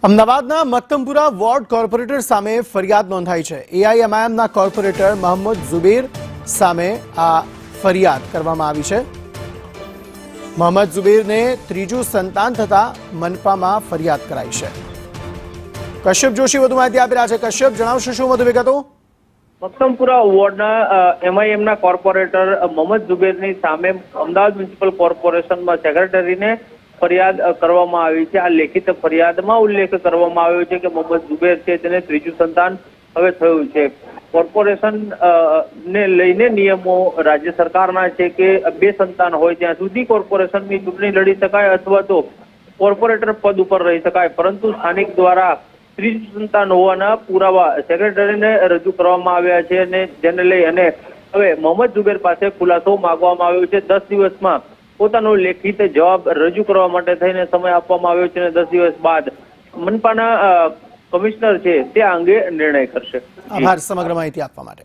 અમદાવાદના Maktampura ward corporator સામે ફરિયાદ નોંધાઈ છે। એઆઈએમઆઈએમના કોર્પોરેટર મોહમ્મદ ઝુબેર સામે આ ફરિયાદ કરવામાં આવી છે। મોહમ્મદ ઝુબેરને ત્રીજું સંતાન થતા મનપામાં ફરિયાદ કરાઈ છે। કશ્યપ જોશી વધુ માહિતી આપી રહ્યા છે। કશ્યપ, જણાવશો શું વધુ વિગતો? મક્તમપુરા વોર્ડના એમઆઈએમના કોર્પોરેટર મોહમ્મદ ઝુબેરની સામે અમદાવાદ મ્યુનિસિપલ કોર્પોરેશનમાં સેક્રેટરીને ફરિયાદ કરવામાં આવી છે। આ લેખિત ફરિયાદમાં ઉલ્લેખ કરવામાં આવ્યો છે કે મોહમ્મદ ઝુબેર છે તેને ત્રીજું સંતાન હવે થયું છે। કોર્પોરેશન ને લઈને નિયમો રાજ્ય સરકારના છે કે 2 સંતાન હોય ત્યાં સુધી કોર્પોરેશનની ચૂંટણી લડી શકાય અથવા તો કોર્પોરેટર પદ ઉપર રહી શકાય, પરંતુ સ્થાનિક દ્વારા ત્રીજું સંતાન હોવાના પુરાવા સેક્રેટરીને રજૂ કરવામાં આવ્યા છે અને જેને લઈ અને હવે મોહમ્મદ ઝુબેર પાસે ખુલાસો માંગવામાં આવ્યો છે। 10 દિવસમાં પોતાનો લેખિત જવાબ રજૂ કરવા માટે થઈને સમય આપવામાં આવ્યો છે અને 10 દિવસ બાદ મનપાના કમિશનર છે તે અંગે નિર્ણય કરશે। આભાર સમગ્ર માહિતી આપવા માટે।